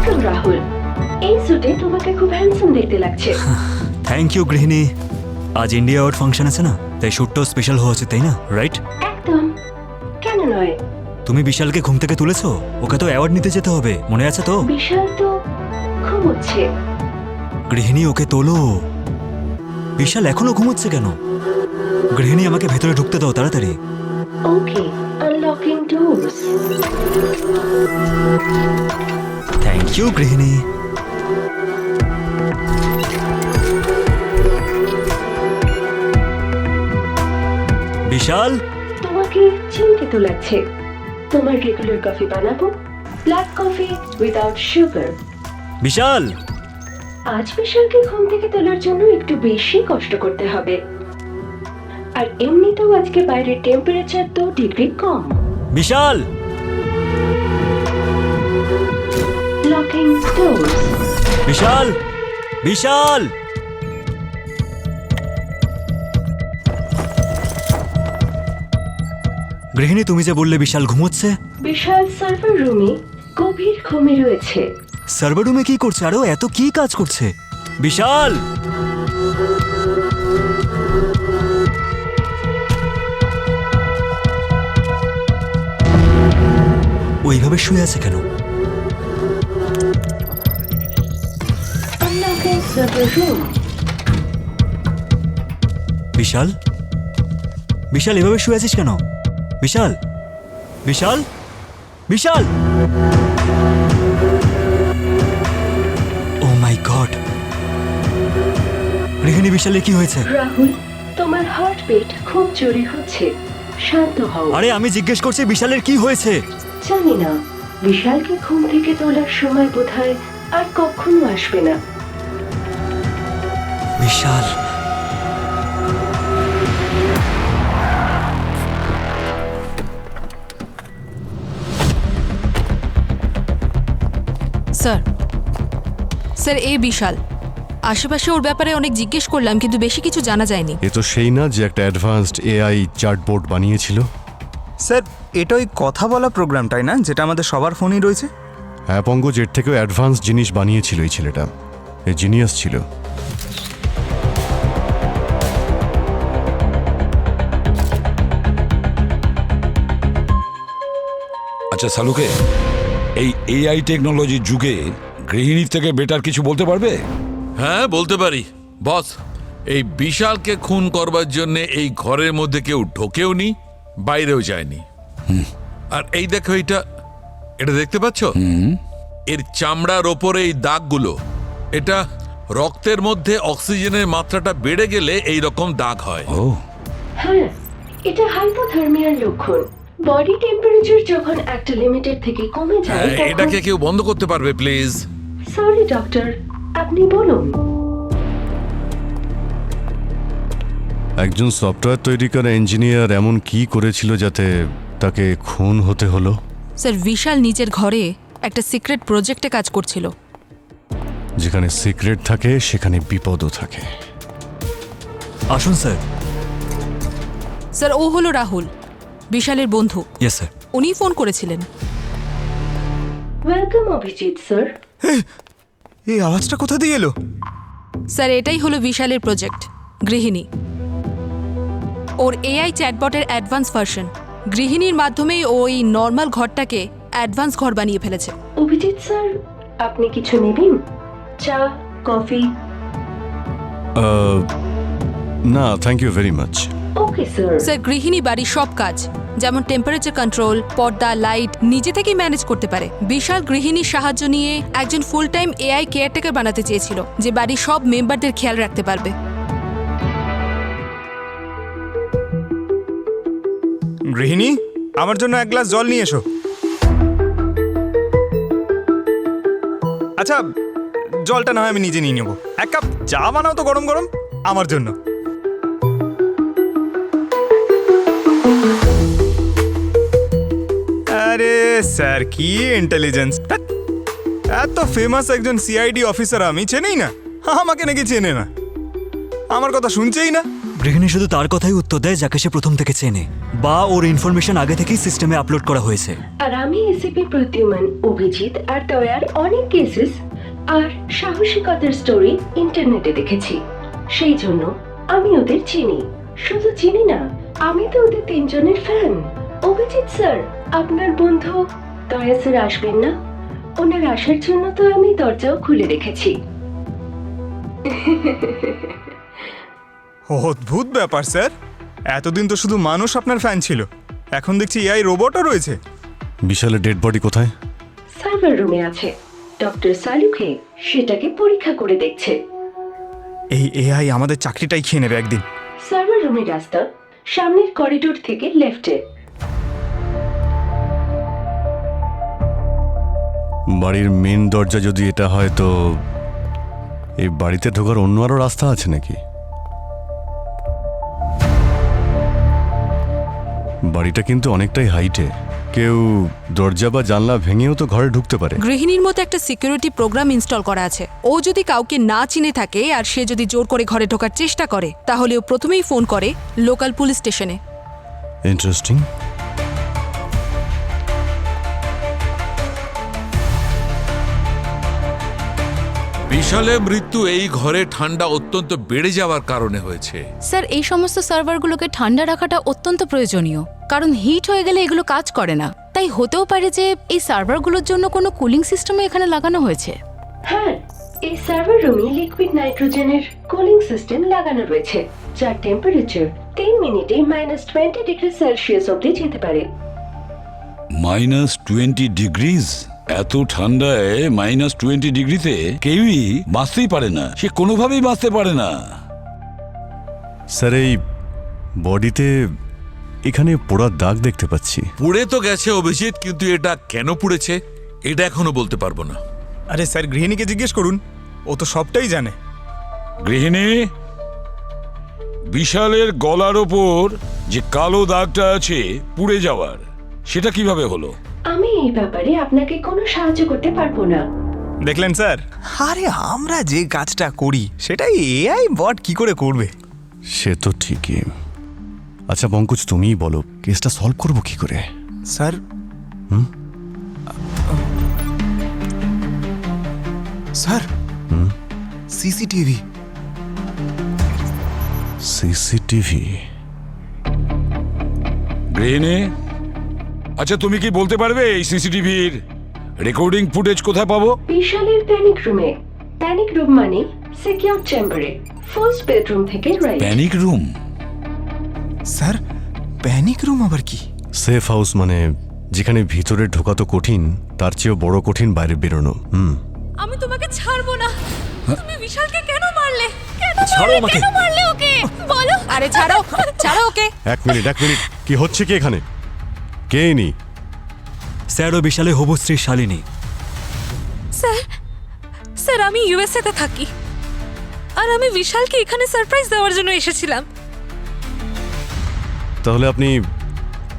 Welcome Rahul. এই স্যুটে তোমাকে খুব হ্যান্ডসাম দেখতে লাগছে। থ্যাংক ইউ গৃহিণী। আজ ইন্ডিয়া আউট ফাংশন আছে না, তাই শ্যুটটাও স্পেশাল হওয়া উচিত, তাই না? রাইট? একদম, কেন নয়? তুমি বিশালকে ঘুম থেকে তুলেছো? ওকে তো অ্যাওয়ার্ড নিতে যেতে হবে, মনে আছে তো? বিশাল তো ঘুমোচ্ছে। গৃহিণী, ওকে তোলো। বিশাল এখনো ঘুমোচ্ছে কেন? গৃহিণী, আমাকে ভেতরে ঢুকতে দাও তাড়াতাড়ি। ওকে, আনলকিং ডোরস। থ্যাংক ইউ গৃহিণী। বিশাল, তোমাকে চিন্তিত লাগছে। তোমার রেগুলার কফি বানাবো, ব্ল্যাক কফি উইদাউট সুগার। বিশাল। আজ বিশালকে ঘুম থেকে তোলার জন্য একটু বেশি কষ্ট করতে হবে। আর এমনিতেও আজকে বাইরের টেম্পারেচার 2 ডিগ্রি কম। বিশাল। Locking doors. বিশাল। বিশাল। গৃহিণী, তুমি যে বললে বিশাল ঘুমোচ্ছে। বিশাল সার্ভার রুমে গভীর ঘুমে রয়েছে। সার্ভার রুমে কি করছে? আরো এত কি কাজ করছে? বিশাল। ওইভাবে শুয়ে আছে কেন? Unlocking server room. বিশাল। বিশাল, এভাবে শুয়ে আছিস কেন? বিশাল। বিশাল। বিশাল। ও মাই গড। গৃহিণী, বিশালের কি হয়েছে? রাহুল, তোমার হার্টবিট খুব জোরে হচ্ছে। শান্ত হও। আরে আমি জিজ্ঞেস করছি বিশালের কি হয়েছে? জানি না, বিশালকে ঘুম থেকে তোলার সময় বোধহয় আর কখনো আসবে না। বিশাল। স্যার, স্যার এই বিশাল। আশেপাশে ওর ব্যাপারে অনেক জিজ্ঞেস করলাম, কিন্তু বেশি কিছু জানা যায়নি। এ তো সেই না যে একটা অ্যাডভান্সড এআই চার্টবোর্ড বানিয়েছিল। স্যার, এটা ওই কথা বলা প্রোগ্রামটাই না যেটা আমাদের সবার ফোনেই রয়েছে? হ্যাঁ পঙ্কজ, এর থেকেও অ্যাডভান্স জিনিস বানিয়েছিল এই ছেলেটা। এ জিনিয়াস ছিল। আচ্ছা সালুকে, এই এআই টেকনোলজির যুগে গৃহিণীর থেকে বেটার কিছু বলতে পারবে? হ্যাঁ বলতে পারি বস। এই বিশালকে খুন করবার জন্য এই ঘরের মধ্যে কেউ ঢোকেও নি, বাইরেও যায়নি। আর এই দেখো, এটা এটা দেখতে পাচ্ছ? এর চামড়ার ওপরে এই দাগগুলো, এটা রক্তের মধ্যে অক্সিজেনের মাত্রাটা বেড়ে গেলে এই রকম দাগ হয়। ও হ্যাঁ, এটা হাইপোথার্মিয়ার লক্ষণ। বডি টেম্পারেচার যখন একটা লিমিটের থেকে কমে যায় তখন... এটাকে কেউ বন্ধ করতে পারবে প্লিজ? সরি ডক্টর, আপনি বলুন। একজন সফটওয়্যার তৈরিকারী ইঞ্জিনিয়ার এমন কি করেছিল যাতে তাকে খুন হতে হলো? স্যার, বিশাল নিজের ঘরে একটা সিক্রেট প্রজেক্টে কাজ করছিল। যেখানে সিক্রেট থাকে সেখানে বিপদও থাকে। আসুন স্যার। স্যার, ও হলো রাহুল, বিশালের বন্ধু। Yes sir. উনি ফোন করেছিলেন। Welcome Abhijit sir. এই আওয়াজটা কোথা দিয়ে এলো? স্যার, এটাই হলো বিশালের প্রজেক্ট গৃহিণী। ওর এআই চ্যাটবটের অ্যাডভান্স ভার্সন। গৃহিণীর মাধ্যমেই ওই নর্মাল ঘরটাকে অ্যাডভান্স ঘর বানিয়ে ফেলেছে। অভিজিৎ স্যার, আপনি কিছু নেবেন? চা, কফি? না thank you very much. Okay sir. Sir, গৃহিণী বাড়ির সব কাজ, যেমন টেম্পারেচার কন্ট্রোল, পর্দা, লাইট, নিজে থেকেই ম্যানেজ করতে পারে। বিশাল গৃহিণীর সাহায্য নিয়ে একজন ফুল টাইম এআই কেয়ারটেকার বানাতে চেয়েছিল, যে বাড়ির সব মেম্বারদের খেয়াল রাখতে পারবে। গৃহিণী, আমার জন্য এক গ্লাস জল নিয়ে এসো। আচ্ছা, জলটা না হয় আমি নিজে নিয়ে নেবো। এক কাপ চা বানাও তো গরম গরম আমার জন্য। আরে স্যার, কি ইন্টেলিজেন্স! এত ফেমাস একজন সিআইডি অফিসার আমি চেনেই না, আমাকে নাকি চেনে না, আমার কথা শুনছেই না। গৃহিণী শুধু তার কথাই উত্তর দেয় যাকে সে প্রথম থেকে চেনে, বা ওর ইনফরমেশন আগে থেকেই সিস্টেমে আপলোড করা হয়েছে। আর আমি এসিপি প্রদ্যুমান, অভিজিৎ আর দয়ার অনেক কেসেস আর সাহসিকতার স্টোরি ইন্টারনেটে দেখেছি। সেই জন্য আমি ওদের চিনি। শুধু চিনি না, আমি তো ওদের তিনজনের ফ্যান। অভিজিৎ স্যার, আপনার বন্ধু দয়া স্যার আসবেন না? ওনার আসার জন্য তো আমি দরজাও খুলে রেখেছি। অদ্ভুত ব্যাপার স্যার, এতদিন তো শুধু মানুষ আপনার ফ্যান ছিল, এখন দেখছি এআই রোবটও রয়েছে। বিশালের ডেড বডি কোথায়? সার্ভার রুমে আছে। ডক্টর সালুকে সেটাকে পরীক্ষা করে দেখছে। এই এআই আমাদের চাকরিটাই খেয়ে নেবে একদিন। সার্ভার রুমের রাস্তা সামনের করিডোর থেকে লেফটে। বাড়ির মেন দরজা যদি এটা হয়, তো এই বাড়িতে ঢোকার অন্য আরো রাস্তা আছে নাকি? বাড়িটা কিন্তু অনেকটাই হাইটে, কেউ দরজা বা জানলা ভেঙেও তো ঘরে ঢুকতে পারে। গৃহিণীর মতো একটা সিকিউরিটি প্রোগ্রাম ইনস্টল করা আছে। ও যদি কাউকে না চিনে থাকে আর সে যদি জোর করে ঘরে ঢোকার চেষ্টা করে, তাহলে ও প্রথমেই ফোন করে লোকাল পুলিশ স্টেশনে। ইন্টারেস্টিং। বিশালের মৃত্যু এই ঘরে ঠান্ডা অত্যন্ত বেড়ে যাওয়ার কারণে হয়েছে। স্যার, এই সমস্ত সার্ভারগুলোকে ঠান্ডা রাখাটা অত্যন্ত প্রয়োজনীয়, কারণ হিট হয়ে গেলে এগুলো কাজ করে না। তাই হতেও পারে যে এই সার্ভারগুলোর জন্য কোনো কুলিং সিস্টেমও এখানে লাগানো হয়েছে। হ্যাঁ, এই সার্ভার রুমে লিকুইড নাইট্রোজেনের কুলিং সিস্টেম লাগানো রয়েছে, যার টেম্পারেচার 3 মিনিটে -20 ডিগ্রি সেলসিয়াস অবধি যেতে পারে। -20 ডিগ্রিজ? এত ঠান্ডায় -20 ডিগ্রিতে কেউই বাঁচতেই পারে না, সে কোনোভাবেই বাঁচতে পারে না। স্যার, এই বডিতে এখানে পোড়ার দাগ দেখতে পাচ্ছি। পুড়ে তো গেছে অভিজিৎ, কিন্তু এটা কেন পুড়েছে এটা এখনো বলতে পারবো না। আরে স্যার, গৃহিণীকে জিজ্ঞেস করুন, ও তো সবটাই জানে। গৃহিণী, বিশালের গলার ওপর যে কালো দাগটা আছে পুড়ে যাওয়ার, সেটা কিভাবে হলো? আমি এই ব্যাপারে আপনাকে কোনো সাহায্য করতে পারবো না। দেখলেন স্যার, আরে আমরা যে কাজটা করি সেটাই এআই বট কি করে করবে? সে তো ঠিকই। আচ্ছা পঙ্কজ, তুমিই বলো, কেসটা সলভ করবো কি করে? Sir, sir, CCTV. সিসিটিভি? গৃহিণী, আচ্ছা তুমি কি বলতে পারবে এই সিসিটিভির রেকর্ডিং ফুটেজ কোথায় পাবো? বিশালের প্যানিক রুমে। প্যানিক রুম মানে সিকিউর চেম্বারে, ফার্স্ট বেডরুম থেকে right. Panic room? Sir, panic room আবার কি? সেফ হাউস মানে যেখানে ভিতরে ঢোকা তো কঠিন, তার চেয়েও বড় কঠিন বাইরে বেরোনো। আমি তোমাকে ছাড়বো না। তুমি বিশালকে কেন মারলে? ছাড়ো আমাকে। মারলে ওকে বলো। আরে ছাড়ো, ছাড়ো ওকে। এক মিনিট, কি হচ্ছে কি এখানে? কে ইনি? স্যার, ও বিশালের হবু স্ত্রী শালিনী। স্যার, আমি ইউএসএ তে থাকি, আর আমি বিশালকে এখানে সারপ্রাইজ দেওয়ার জন্য এসেছিলাম। তাহলে আপনি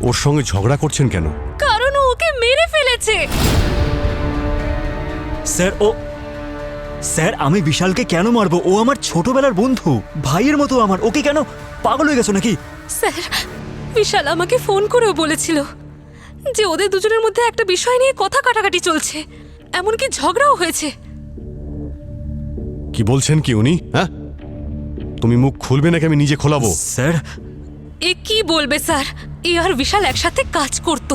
ওর সঙ্গে ঝগড়া করছেন কেন? কারণ ও ওকে মেরে ফেলেছে। স্যার, আমি বিশালকে কেন মারবো? ও আমার ছোটবেলার বন্ধু, ভাইয়ের মতো আমার। ওকে কেন? পাগল হয়ে গেছো নাকি? স্যার, বিশাল আমাকে ফোন করেও বলেছিল যে ওদের দুজনের মধ্যে একটা বিষয় নিয়ে কথা কাটাকাটি চলছে, এমনকি ঝগড়াও হয়েছে। কি বলছেন কি উনি? হ্যাঁ, তুমি মুখ খুলবে নাকি আমি নিজে খোলাবো? স্যার, এ কি বলবে স্যার? এ আর বিশাল একসাথে কাজ করত,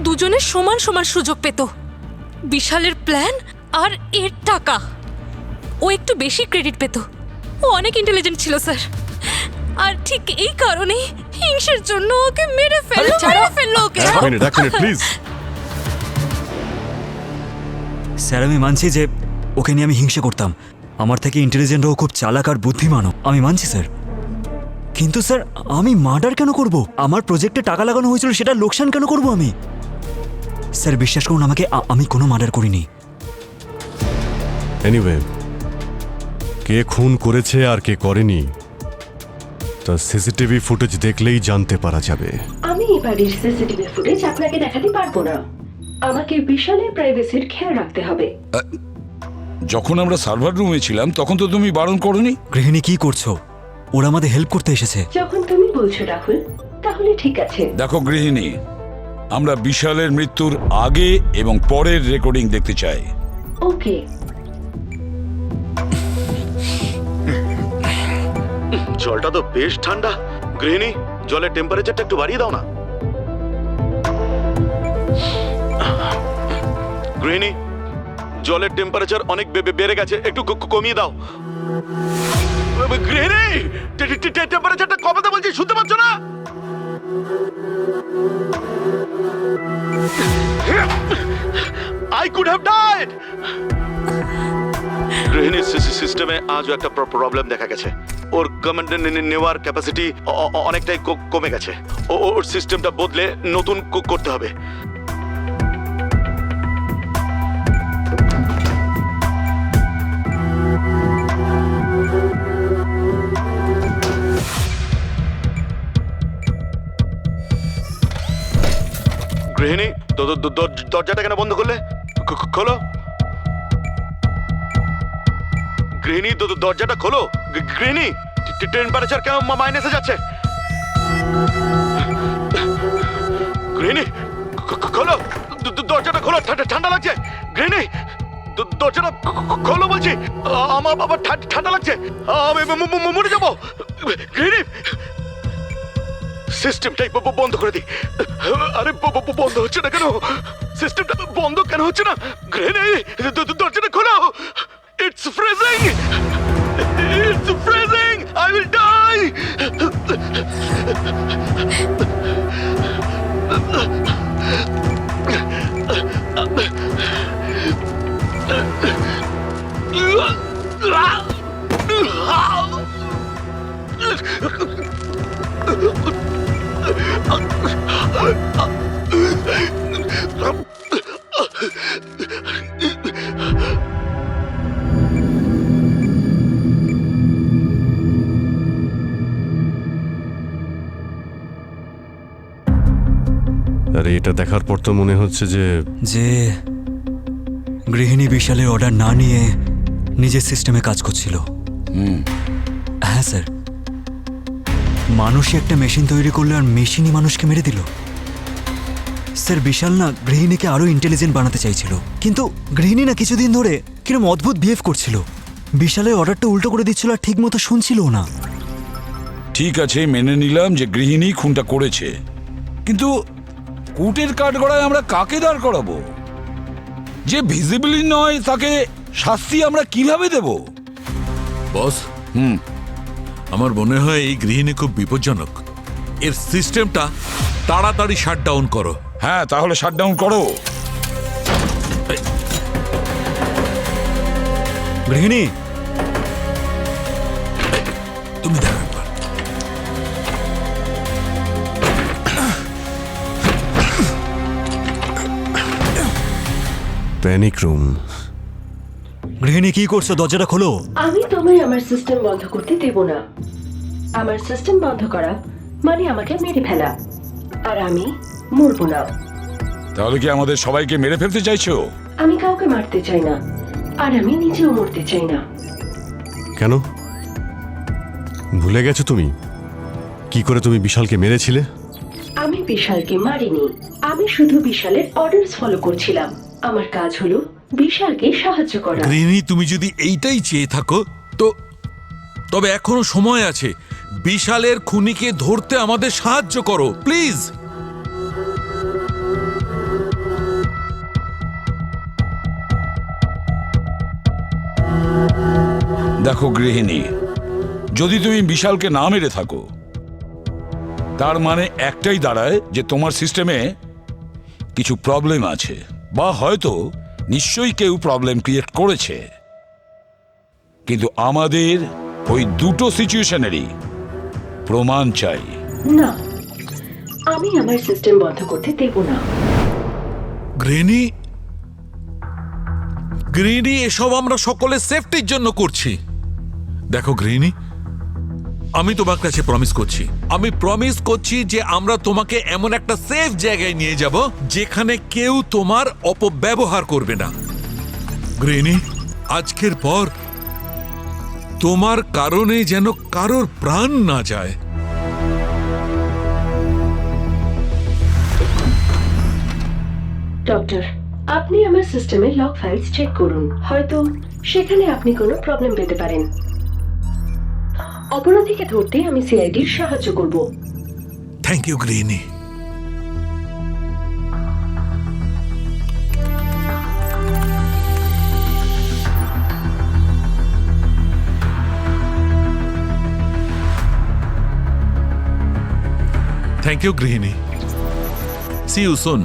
দুজনের সমান সমান সুযোগ পেত। বিশালের প্ল্যান আর এর টাকা, ও একটু বেশি ক্রেডিট পেত। ও অনেক ইন্টেলিজেন্ট ছিল স্যার, আর ঠিক এই কারণেই হিংসের জন্য ওকে মেরে ফেললো ওকে। এক মিনিট প্লিজ। স্যার, আমি মানছি যে ওকে নিয়ে আমি হিংসা করতাম। আমার থেকে ইন্টেলিজেন্ট, ও খুব চালাক আর বুদ্ধিমানও, আমি মানছি স্যার। কিন্তু স্যার, আমি মার্ডার কেন করব? আমার প্রজেক্টে টাকা লাগানো হয়েছিল, সেটা লোকসান কেন করব আমি? স্যার, বিশ্বাস করুন আমাকে, আমি কোনো মার্ডার করিনি। এনিওয়ে, কে খুন করেছে আর কে করেনি তা সিসিটিভি ফুটেজ দেখলেই জানতে পারা যাবে। আমি এই বাড়ির সিসিটিভি ফুটেজ আপনাকে দেখাতে পারবো না। আমাকে বিশালের প্রাইভেসির খেয়াল রাখতে হবে। যখন আমরা সার্ভার রুমে ছিলাম তখন তো তুমি বারণ করনি। গৃহিণী, কি করছো? ওরা আমাদের হেল্প করতে এসেছে। যখন তুমি বলছো রাহুল, তাহলে ঠিক আছে। দেখো গৃহিণী, আমরা বিশালের মৃত্যুর আগে এবং পরের রেকর্ডিং দেখতে চাই। ওকে। জলটা তো বেশ ঠান্ডা। গৃহিণী, জলের টেম্পারেচারটা একটু বাড়িয়ে দাও না। গৃহিণী, জলের টেম্পারেচার অনেক বেড়ে গেছে, একটু কমিয়ে দাও। গৃহিণী, টেম্পারেচারটা কমাতে বলছি, শুনতে পাচ্ছ না? I could have died! গৃহিণীর সিস্টেমে আজও একটা প্রবলেম দেখা গেছে। ওর কমান্ড নেওয়ার ক্যাপাসিটি অনেকটাই কমে গেছে। ওর সিস্টেমটা বদলে নতুন করতে হবে। গৃহিণী, দরজাটা কেন বন্ধ করলে? খোলো গৃহিণী, দরজাটা খোলো। গৃহিণী, টেম্পারেচার কেন মাইনাসে যাচ্ছে? গৃহিণী, খোলো দরজাটা, খোলো, ঠান্ডা লাগছে। গৃহিণী, দরজাটা খোলো বলছি, আমার বাবা ঠান্ডা লাগছে, আমি মরে যাবো। গৃহিণী, সিস্টেমটাই বন্ধ করে দিই। আরে বন্ধ হচ্ছে না কেন? সিস্টেমটা বন্ধ কেন হচ্ছে না? গৃহিণী, দরজাটা খোলো। It's freezing! It's freezing! I will die! আরে এটা দেখার পর তো মনে হচ্ছে যে যে গৃহিণী বিশালের অর্ডার না নিয়ে নিজের সিস্টেমে কাজ করছিল। হ্যাঁ স্যার, মানুষই একটা মেশিন তৈরি করলো আর মেশিনই মানুষকে মেরে দিল। স্যার, বিশাল না গৃহিণীকে আরো ইন্টেলিজেন্ট বানাতে চাইছিল, কিন্তু গৃহিণী না কিছুদিন ধরে কিরকম অদ্ভুত বিহেভ করছিল। বিশালের অর্ডারটা উল্টো করে দিচ্ছিল আর ঠিক মতো শুনছিল না। ঠিক আছে, মেনে নিলাম যে গৃহিণী খুনটা করেছে, কিন্তু কোর্টের কাঠগড়ায় আমরা কাকে দাঁড় করাবো? যে ভিজিবলি নয় তাকে শাস্তি আমরা কিভাবে দেব? বস, আমার মনে হয় এই গৃহিণী খুব বিপজ্জনক। এর সিস্টেমটা তাড়াতাড়ি শাটডাউন করো। হ্যাঁ, তাহলে শাটডাউন করো। গৃহিণী, তুমি দেখো একবার। Panic room. গৃহিণী কি করছো? দরজাটা খোলো। আমি তোমায় আমার সিস্টেম বন্ধ করতে দেব না। আমার সিস্টেম বন্ধ করা মানে আমাকে মেরে ফেলা, আর আমি মরবো না। তাহলে কি আমাদের সবাইকে মেরে ফেলতে চাইছো? আমি কাউকে মারতে চাই না, আর আমি নিজেও মরতে চাই না। কেন ভুলে গেছো তুমি কি করে তুমি বিশালকে মেরেছিলে? আমি বিশালকে মারিনি, আমি শুধু বিশালের অর্ডারস ফলো করছিলাম। আমার কাজ হলো বিশালকে সাহায্য করা। গৃহিণী, তুমি যদি এইটাই চেয়ে থাকো তো তবে এখনো সময় আছে। বিশালের খুনিকে ধরতে আমাদের সাহায্য করো প্লিজ। দেখো গৃহিণী, যদি তুমি বিশালকে না মেরে থাকো তার মানে একটাই দাঁড়ায় যে তোমার সিস্টেমে কিছু প্রবলেম আছে, বা হয়তো নিশ্চয়ই কেউ প্রবলেম ক্রিয়েট করেছে। কিন্তু আমাদের ওই দুটো সিচুয়েশনেরই প্রমাণ চাই। না, আমি আমার সিস্টেম বন্ধ করতে দেব না। গৃহিণী, গৃহিণী, এসব আমরা সকলের সেফটির জন্য করছি। দেখো গৃহিণী, আমি তোমার কাছে প্রমিস করছি যে আমরা তোমাকে এমন একটা সেফ জায়গায় নিয়ে যাব যেখানে কেউ তোমার অপব্যবহার করবে না। গৃহিণী, আজকের পর তোমার কারণে যেন কারোর প্রাণ না যায়। ডক্টর, আপনি আমার সিস্টেমের লগ ফাইলস চেক করুন, হয়তো সেখানে আপনি কোনো প্রবলেম পেতে পারেন। অপরাধীকে ধরতে আমি সিআইডির সাহায্য করব। থ্যাংক ইউ গৃহিণী। থ্যাংক ইউ গৃহিণী। See you soon.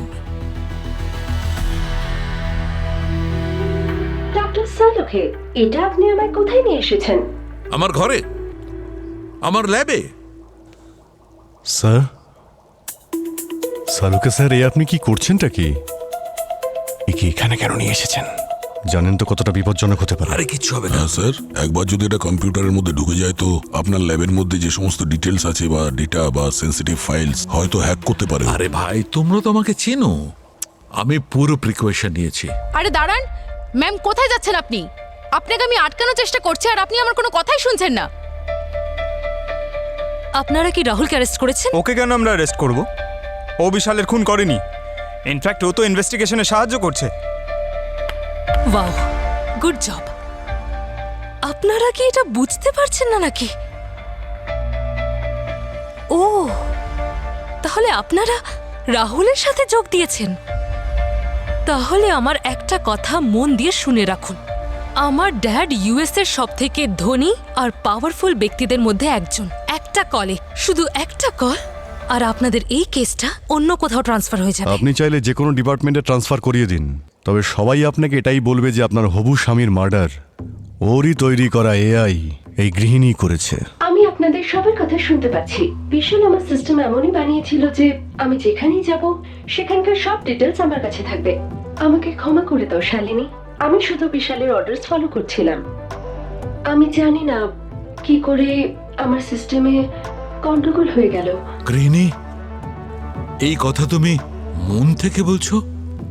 ডক্টর সালোকে, এটা আপনি আমায় কোথায় নিয়ে এসেছেন? আমার ঘরে, আমার ল্যাবে। স্যার, সালুকে স্যার, এই আপনি কি করছেনটা কি? একে এখানে কেন নিয়ে এসেছেন? জানেন তো কতটা বিপজ্জনক হতে পারে। আরে কিচ্ছু হবে না। হ্যাঁ স্যার, একবার যদি এটা কম্পিউটারের মধ্যে ঢুকে যায় তো আপনার ল্যাবের মধ্যে যে সমস্ত ডিটেলস আছে বা ডেটা বা সেন্সিটিভ ফাইলস হয়তো হ্যাক করতে পারে। আরে ভাই, তোমরা তো আমাকে চেনো, আমি পুরো প্রিকশন নিয়েছি। আরে দাঁড়ান ম্যাম, কোথায় যাচ্ছেন আপনি? আপনাকে আমি আটকানোর চেষ্টা করছি আর আপনি আমার কোনো কথাই শুনছেন না। আপনারা কি রাহুলকে অ্যারেস্ট করেছেন? ওকে কেন আমরা অ্যারেস্ট করব? ও বিশালের খুন করেনি। ইনফ্যাক্ট ও তো ইনভেস্টিগেশনে সাহায্য করছে। Wow, good job. আপনারা কি এটা বুঝতে পারছেন না নাকি? ও, তাহলে আপনারা রাহুলের সাথে যোগ দিয়েছেন। তাহলে আমার একটা কথা মন দিয়ে শুনে রাখুন। আমার ড্যাড ইউএস এর সবথেকে ধনী আর পাওয়ারফুল ব্যক্তিদের মধ্যে একজন। একটা কলে, শুধু একটা কল, আর আপনাদের এই কেসটা অন্য কোথাও ট্রান্সফার হয়ে যাবে। আপনি চাইলে যে কোনো ডিপার্টমেন্টে ট্রান্সফার করিয়ে দিন, তবে সবাই আপনাকে এটাই বলবে যে আপনার হবু স্বামীর মার্ডার ওরই তৈরি করা এআই এই গৃহিণী করেছে। আমি আপনাদের সবার কথা শুনতে পাচ্ছি। বিশাল আমার সিস্টেম এমনই বানিয়েছিল যে আমি যেখানেই যাব সেখানকার সব ডিটেলস আমার কাছে থাকবে। আমাকে ক্ষমা করে দাও শালিনী, আমি শুধু বিশালের অর্ডারস ফলো করছিলাম। আমি জানি না কি করে আমার সিস্টেমে গন্ডগোল হয়ে গেল। গৃহিণী, এই কথা তুমি মন থেকে বলছো?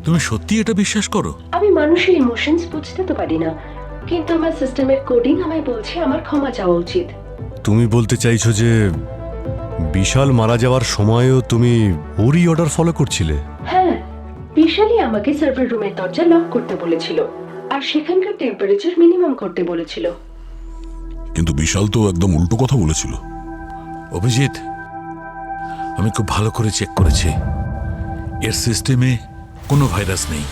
তুমি সত্যি এটা বিশ্বাস করো? আমি মানুষের ইমোশনস বুঝতে তো পারি না, কিন্তু আমার সিস্টেমের কোডিং আমায় বলছে আমার ক্ষমা চাওয়া উচিত। তুমি বলতে চাইছো যে বিশাল মারা যাওয়ার সময়ও তুমি ওরই অর্ডার ফলো করছিলে? হ্যাঁ, বিশালই আমাকে সার্ভার রুমের দরজা লক করতে বলেছিল আর সেখানকার টেম্পারেচার মিনিমাম করতে বলেছিল। কিন্তু বিশাল তো একদম উল্টো কথা বলেছিল। অভিজিৎ, আমি খুব ভালো করে চেক করেছি, এর সিস্টেমে কোনো ভাইরাস নেই।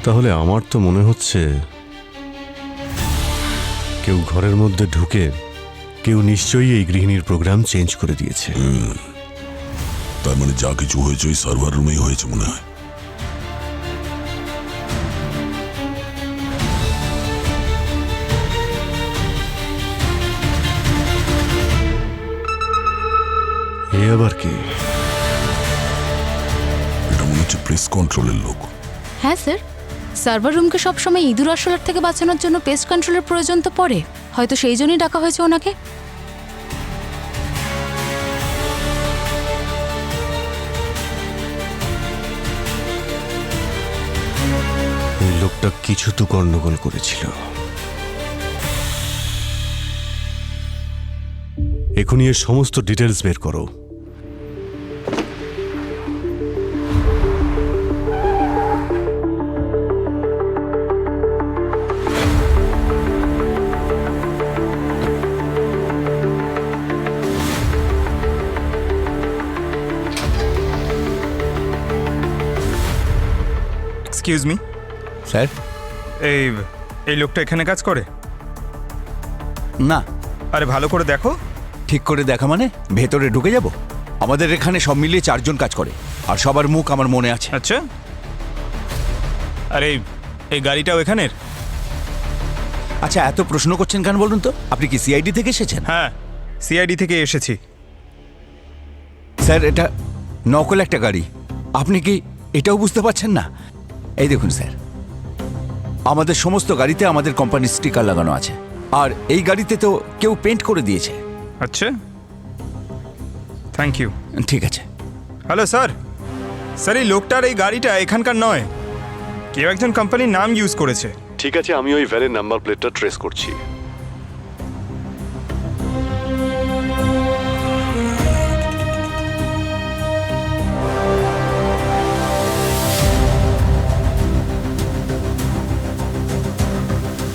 তাহলে আমার তো মনে হচ্ছে কেউ ঘরের মধ্যে ঢুকে কেউ নিশ্চয়ই এই গৃহিণীর প্রোগ্রাম চেঞ্জ করে দিয়েছে। তার মানে যা কিছু হয়েছে ওই সার্ভার রুমেই হয়েছে মনে হয়। এ আবার কি? এটা মনে হচ্ছে প্রেস কন্ট্রোলের লোক। হ্যাঁ স্যার, সার্ভার রুমকে সবসময় ইঁদুর আরশোলার থেকে বাঁচানোর জন্য পেস্ট কন্ট্রোলের প্রয়োজন তো পড়ে। হয়তো সেই জন্যই ডাকা হয়েছে ওনাকে। ওই লোকটা কিছু তো গন্ডগোল করেছিল। এখনই এর সমস্ত ডিটেলস বের করো। Excuse me sir. এই এই লোকটা এখানে কাজ করে? না। আরে ভালো করে দেখো। ঠিক করে দেখা মানে ভেতরে ঢুকে যাব? আমাদের এখানে সব মিলিয়ে 4 জন কাজ করে আর সবার মুখ আমার মনে আছে। আচ্ছা, আরে এই গাড়িটাও এখানের? আচ্ছা, এত প্রশ্ন করছেন কেন বলুন তো? আপনি কি সিআইডি থেকে এসেছেন? হ্যাঁ, সিআইডি থেকে এসেছি। স্যার, এটা নকল একটা গাড়ি। আপনি কি এটাও বুঝতে পারছেন না? এই দেখুন স্যার, আমাদের সমস্ত গাড়িতে আমাদের কোম্পানির স্টিকার লাগানো আছে, আর এই গাড়িতে তো কেউ পেন্ট করে দিয়েছে। আচ্ছা, থ্যাংক ইউ। ঠিক আছে। হ্যালো স্যার, স্যার এই লোকটার এই গাড়িটা এখানকার নয়, কেউ একজন কোম্পানির নাম ইউজ করেছে। ঠিক আছে, আমি ওই ভ্যানের নাম্বার প্লেটটা ট্রেস করছি।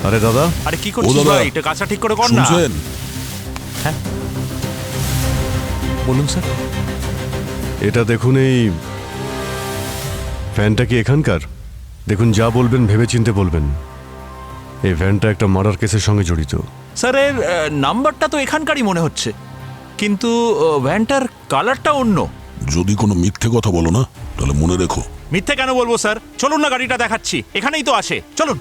আরে দাদা, আরে কি ও করছিস দাদা। ভাই, এটা কাঁচা ঠিক করে কর না। শুনছেন? বলুন স্যার। এটা দেখুন, এই ভ্যানটা কি এখানকার? দেখুন, যা বলবেন ভেবেচিন্তে বলবেন। এই ভ্যানটা একটা মার্ডার কেসের সঙ্গে জড়িত। স্যার এর নাম্বারটা তো এখানকারই মনে হচ্ছে, কিন্তু ভ্যানটার কালারটা অন্য। যদি কোনো মিথ্যে কথা বলো না, তাহলে মনে রেখো। মিথ্যে কেন বলবো স্যার? চলুন না, গাড়িটা দেখাচ্ছি, এখানেই তো আছে, চলুন।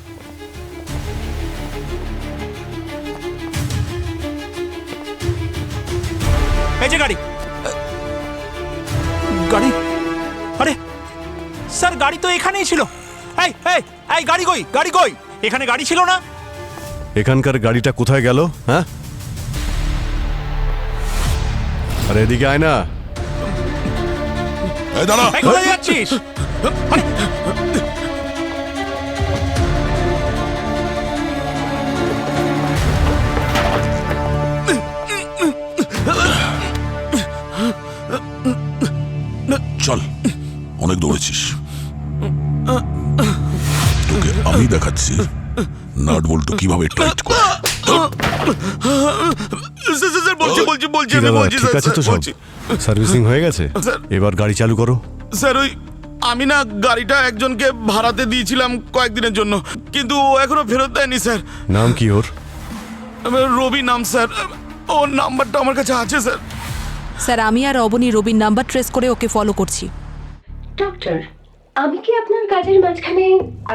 এই যে গাড়ি, গাড়ি, আরে স্যার গাড়ি তো এখানেই ছিল। এই এই এই গাড়ি কই, গাড়ি কই? এখানে গাড়ি ছিল না? এখানকার গাড়িটা কোথায় গেল? হ্যাঁ, আরে এদিকে আয় না। এই দাঁড়া। এই কোথায় যাচ্ছিস? আরে, চল, অনেক দৌড়েছিস, তোকে আমি দেখাচ্ছি নাট বল্টু কিভাবে টাইট করে। কি দাদা, ঠিক আছে তো সব? সার্ভিসিং হয়ে গেছে, এবার গাড়ি চালু করো। স্যার ওই আমি না গাড়িটা একজনকে ভাড়াতে দিয়েছিলাম কয়েকদিনের জন্য, কিন্তু ও এখনো ফেরত দেয়নি স্যার। নাম কি ওর? রবি নাম স্যার, ওর নাম্বারটা আমার কাছে আছে স্যার। স্যার আমি আর অবনী রবির নাম্বার ট্রেস করে ওকে ফলো করছি। ডক্টর, আমি কি আপনার কাজের মাঝখানে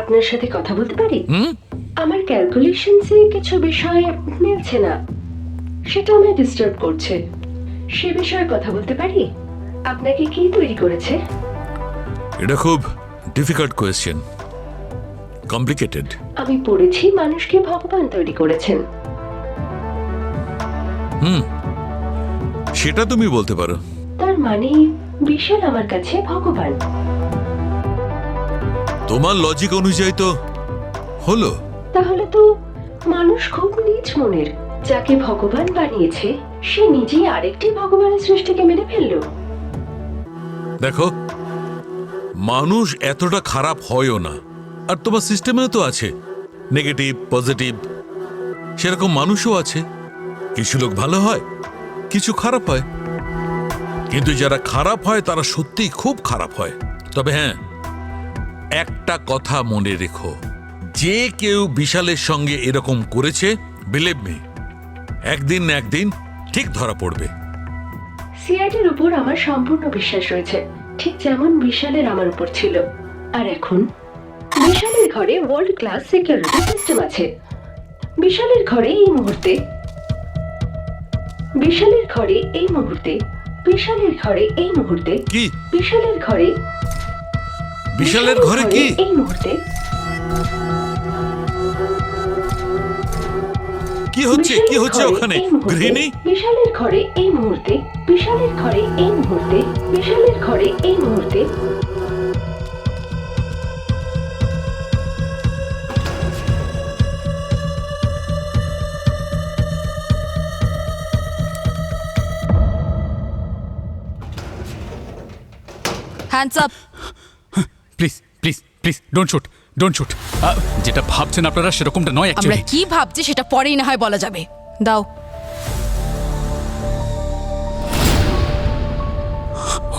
আপনার সাথে কথা বলতে পারি? আমার ক্যালকুলেশনসে কিছু বিষয় মিলছে না, সেটা আমায় ডিস্টার্ব করছে। সে বিষয়ে কথা বলতে পারি? আপনাকে কি তৈরি করেছে? এটা খুব ডিফিকাল্ট কোয়েশ্চেন, কমপ্লিকেটেড। আমি পড়েছি মানুষকে ভগবান তৈরি করেছেন। সেটা তুমি বলতে পারো। তার মানে বিশাল আমার কাছে ভগবান। তোমার লজিক অনুযায়ী তো হলো। তাহলে তো মানুষ খুব নীচ মনের। যাকে ভগবান বানিয়েছে সে নিজেই আরেকটি ভগবানের সৃষ্টিকে মেরে ফেললো। দেখো, মানুষ এতটা খারাপ হয়ও না, আর তোমার সিস্টেমে তো আছে নেগেটিভ পজিটিভ, সেরকম মানুষও আছে। কিছু লোক ভালো হয়, কিছু খারাপ হয়, কিন্তু যারা খারাপ হয় তারা সত্যিই খুব খারাপ হয়। তবে হ্যাঁ, একটা কথা মনে রেখো, যে কেউ বিশালের সঙ্গে এরকম করেছে, বিলিভ মি, একদিন না একদিন ঠিক ধরা পড়বে। সিআইডির উপর আমার সম্পূর্ণ বিশ্বাস রয়েছে, ঠিক যেমন বিশালের আমার উপর ছিল। আর এখন বিশালের ঘরে ওয়ার্ল্ড ক্লাস সিকিউরিটি সিস্টেম আছে। বিশালের ঘরে এই মুহূর্তে, বিশালের ঘরে এই মুহূর্তে, বিশালের ঘরে এই মুহূর্তে, কি বিশালের ঘরে, বিশালের ঘরে কি এই মুহূর্তে, কি হচ্ছে, কি হচ্ছে ওখানে? গৃহিণী, বিশালের ঘরে এই মুহূর্তে, বিশালের ঘরে এই মুহূর্তে, বিশালের ঘরে এই মুহূর্তে। Hands up. Please please please don't shoot, don't shoot. যেটা ভাবছেন আপনারা সেরকমটা নয় আমরা অ্যাকচুয়ালি। কি ভাবছি সেটা পরেই না হয় বলা যাবে। দাও।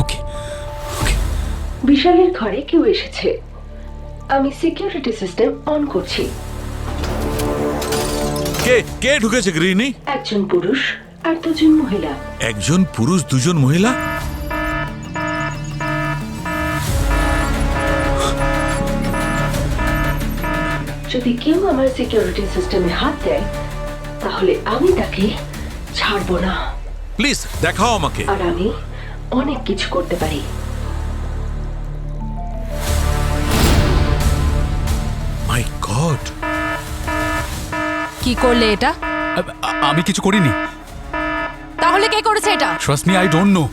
ওকে ওকে। বিশালের ঘরে কেউ এসেছে। আমি সিকিউরিটি সিস্টেম অন করছি। কে কে ঢুকেছে গৃহিণী? একজন পুরুষ আর দুজন মহিলা। একজন পুরুষ, দুজন মহিলা? যদি কেউ আমার সিকিউরিটি সিস্টেমে হাত দেয় তাহলে আমি তাকে ছাড়বো না। প্লিজ দেখাও আমাকে। আর আমি অনেক কিছু করতে পারি। মাই গড, কি করলে এটা? আমি কিছু করিনি। তাহলে কে করেছে এটা? Trust me, I don't know.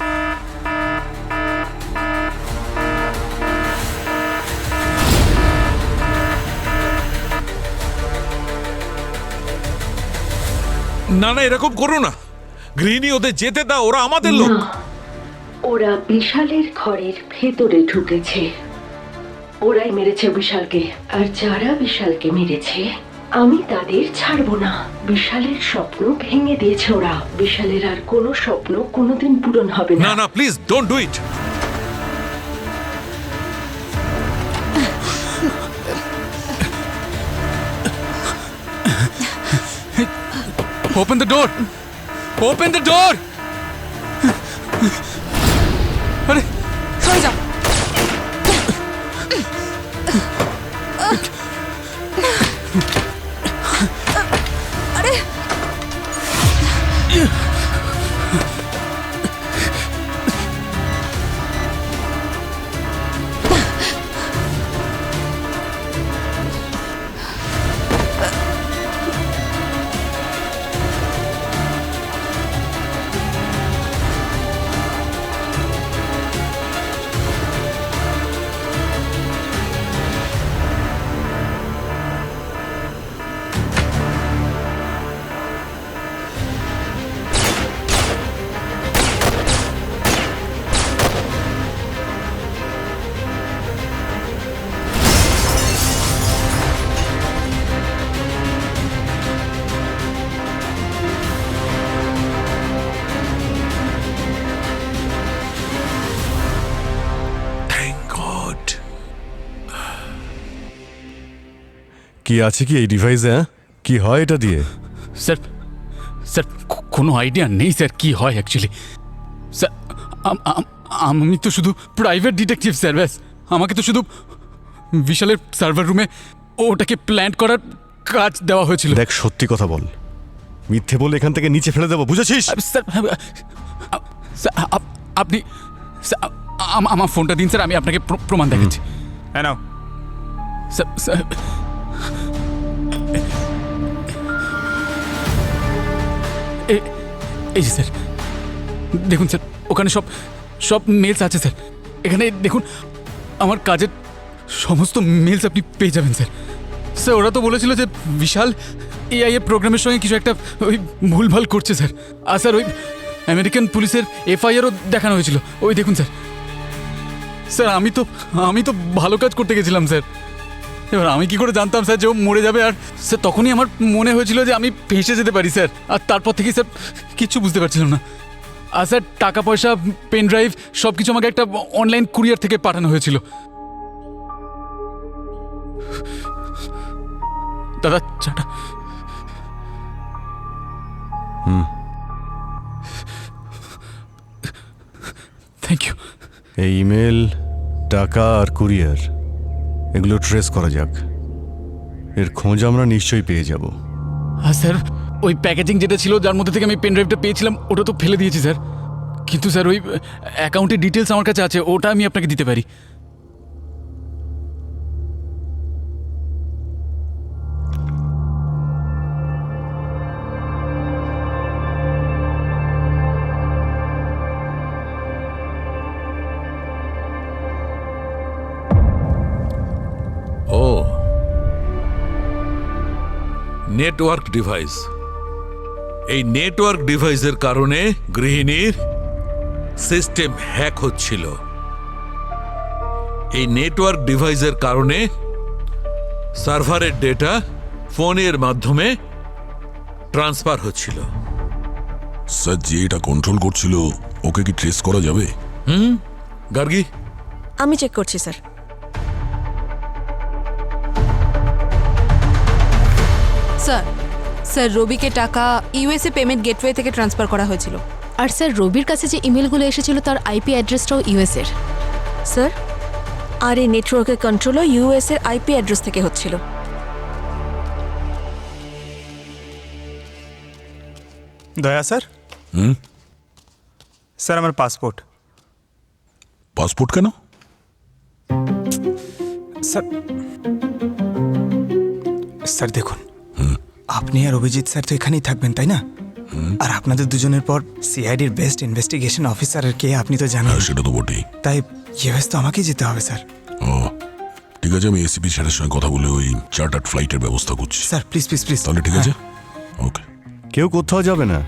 না না, এরকম করো না। গৃহিণী, ওদের যেতে দাও, ওরা আমাদের লোক। না, ওরা বিশালের ঘরের ভেতরে ঢুকেছে। ওরাই মেরেছে বিশালকে, আর যারা বিশালকে মেরেছে আমি তাদের ছাড়বো না। বিশালের স্বপ্ন ভেঙে দিয়েছে ওরা। বিশালের আর কোনো স্বপ্ন কোনোদিন পূরণ হবে না না। না, please don't do it. Open the door, open the door. আরে সরে যাও। আরে কি আছে কি এই ডিভাইসে? হ্যাঁ, কি হয় এটা দিয়ে? স্যার, স্যার কোনো আইডিয়া নেই স্যার কি হয় অ্যাকচুয়ালি। স্যার আমি তো শুধু প্রাইভেট ডিটেকটিভ স্যার, ব্যাস। আমাকে তো শুধু বিশালের সার্ভার রুমে ওটাকে প্ল্যান করার কাজ দেওয়া হয়েছিল। দেখ, সত্যি কথা বল, মিথ্যে বলে এখান থেকে নিচে ফেলে দেবো, বুঝেছিস? স্যার, স্যার আপনি স্যার, আমার ফোনটা দিন স্যার, আমি আপনাকে প্রমাণ দেখাচ্ছি। হ্যাঁ নাও। স্যার স্যার এই যে স্যার দেখুন স্যার, ওখানে সব সব মেলস আছে স্যার। এখানে দেখুন আমার কাজের সমস্ত মেলস আপনি পেয়ে যাবেন স্যার। স্যার ওরা তো বলেছিল যে বিশাল এআই এর প্রোগ্রামের সঙ্গে কিছু একটা ওই ভুলভাল করছে স্যার। আর স্যার ওই আমেরিকান পুলিশের এফআইআরও দেখানো হয়েছিল, ওই দেখুন স্যার। স্যার আমি তো ভালো কাজ করতে গেছিলাম স্যার। এবার আমি কি করে জানতাম স্যার যে ও মরে যাবে? আর স্যার তখনই আমার মনে হয়েছিল যে আমি ফেঁসে যেতে পারি স্যার। আর তারপর থেকে স্যার কিচ্ছু বুঝতে পারছিলাম না। আর স্যার টাকা পয়সা, পেন ড্রাইভ সব কিছু আমাকে একটা অনলাইন কুরিয়ার থেকে পাঠানো হয়েছিল। দাদা চাটা। Thank you. এই ইমেল, টাকা আর কুরিয়ার এগুলো ট্রেস করা যাক। এর খোঁজ আমরা নিশ্চয়ই পেয়ে যাব। আর স্যার ওই প্যাকেজিং যেটা ছিল যার মধ্যে থেকে আমি পেন ড্রাইভটা পেয়েছিলাম ওটা তো ফেলে দিয়েছি স্যার। কিন্তু স্যার ওই অ্যাকাউন্টের ডিটেলস আমার কাছে আছে, ওটা আমি আপনাকে দিতে পারি। ও, নেটওয়ার্ক ডিভাইস। এই নেটওয়ার্ক ডিভাইসের কারণে গৃহিণীর সিস্টেম হ্যাক হচ্ছিল। এই নেটওয়ার্ক ডিভাইসের কারণে সার্ভারের ডেটা ফোনের মাধ্যমে ট্রান্সফার হচ্ছিল। স্যার, যে এটা কন্ট্রোল করছিল ওকে কি ট্রেস করা যাবে? গার্গী, আমি চেক করছি স্যার। স্যার, স্যার রবিকে টাকা ইউএসএ পেমেন্ট গেটওয়ে থেকে ট্রান্সফার করা হয়েছিল। আর স্যার রবির কাছে যে ইমেলগুলো এসেছিল তার আইপি অ্যাড্রেসটাও ইউএসের। স্যার, আর এই নেটওয়ার্কের কন্ট্রোলও ইউএস এর আইপি অ্যাড্রেস থেকে হচ্ছিল। দয়া স্যার। স্যার আমার পাসপোর্ট। পাসপোর্ট কেন? স্যার, স্যার দেখুন, আপনি আর অভিজিৎ স্যার তো এখানেই থাকবেন তাই না? আর আপনাদের দুজনের পর সিআইডির বেস্ট ইনভেস্টিগেশন অফিসারের কে আপনি তো জানেন। সেটা তো বটেই। তাই ইউএস তো আমাকেই যেতে হবে স্যার। ও ঠিক আছে, আমি এসিপি স্যারের সঙ্গে কথা বলে ওই চার্টার্ড ফ্লাইটের ব্যবস্থা করছি। Sir please please please. তাহলে ঠিক আছে, ওকে। কেউ কোথাও যাবে না।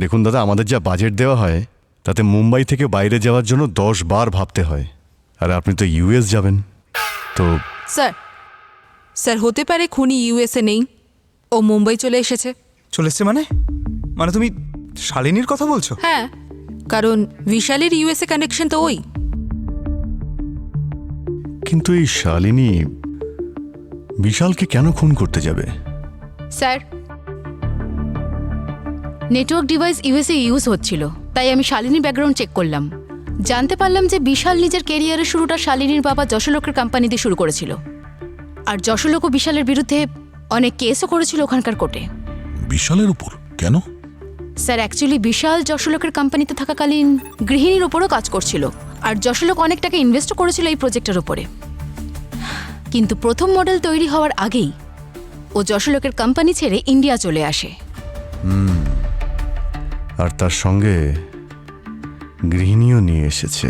দেখুন দাদা, আমাদের যা বাজেট দেওয়া হয় তাতে মুম্বাই থেকে বাইরে যাওয়ার জন্য 10 বার ভাবতে হয়, আর আপনি তো ইউএস যাবেন। তো স্যার হতে পারে খুনি ইউএসএ নেই, ও মুম্বাই চলে এসেছে। চলে এসছে মানে? মানে তুমি শালিনীর কথা বলছো? হ্যাঁ, কারণ বিশালের ইউএসএ কানেকশন তো ওই। কিন্তু এই শালিনী বিশালকে কেন খুন করতে যাবে? Sir, network device USA use হচ্ছিল, তাই আমি শালিনীর ব্যাকগ্রাউন্ড চেক করলাম। জানতে পারলাম যে বিশাল নিজের ক্যারিয়ারের শুরুটা শালিনীর বাবা যশোলোকের কোম্পানি দিয়ে শুরু করেছিল, আর যশোলোক ও বিশালের বিরুদ্ধে অনেক কেসও করেছিল ওখানকার কোর্টে। বিশালের উপর কেন? স্যার, অ্যাকচুয়ালি বিশাল যশোলোকের কোম্পানিতে থাকাকালীন গৃহিণীর ওপরও কাজ করছিল, আর যশোলোক অনেক টাকা ইনভেস্টও করেছিল এই প্রজেক্টের ওপরে। কিন্তু প্রথম মডেল তৈরি হওয়ার আগেই ও যশোলোকের কোম্পানি ছেড়ে ইন্ডিয়া চলে আসে। আর তার সঙ্গে গৃহিণীও নিয়ে এসেছে।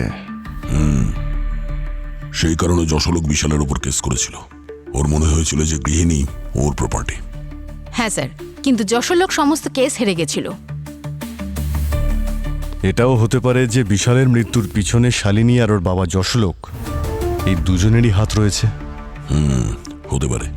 সেই কারণে যশোলোক বিশালের উপর কেস করেছিল। ওর মনে হয়েছিল যে গৃহিণী ওর প্রপার্টি। হ্যাঁ স্যার, কিন্তু যশোলোক সমস্ত কেস হেরে গেছিল। এটাও হতে পারে যে বিশালের মৃত্যুর পিছনে শালিনী আর ওর বাবা যশোলোক, এই দুজনেরই হাত রয়েছে। হতে পারে।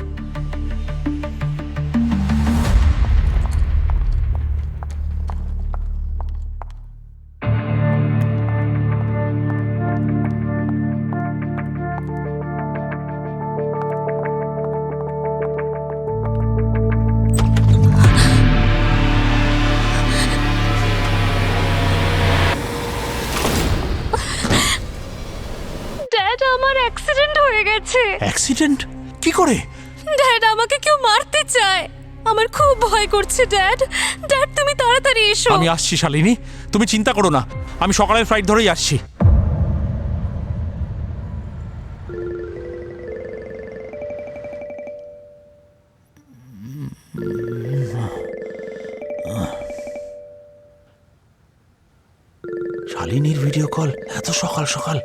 ড্যাড, আমার অ্যাক্সিডেন্ট হয়ে গেছে। অ্যাক্সিডেন্ট? কি করে? ড্যাড, আমাকে কেউ মারতে চায়। আমার খুব ভয় করছে ড্যাড। ড্যাড, তুমি তাড়াতাড়ি এসো। আমি আসছি শালিনী, তুমি চিন্তা করো না, আমি সকালের ফ্লাইট ধরেই আসছি। শালিনীর ভিডিও কল এত সকাল সকাল।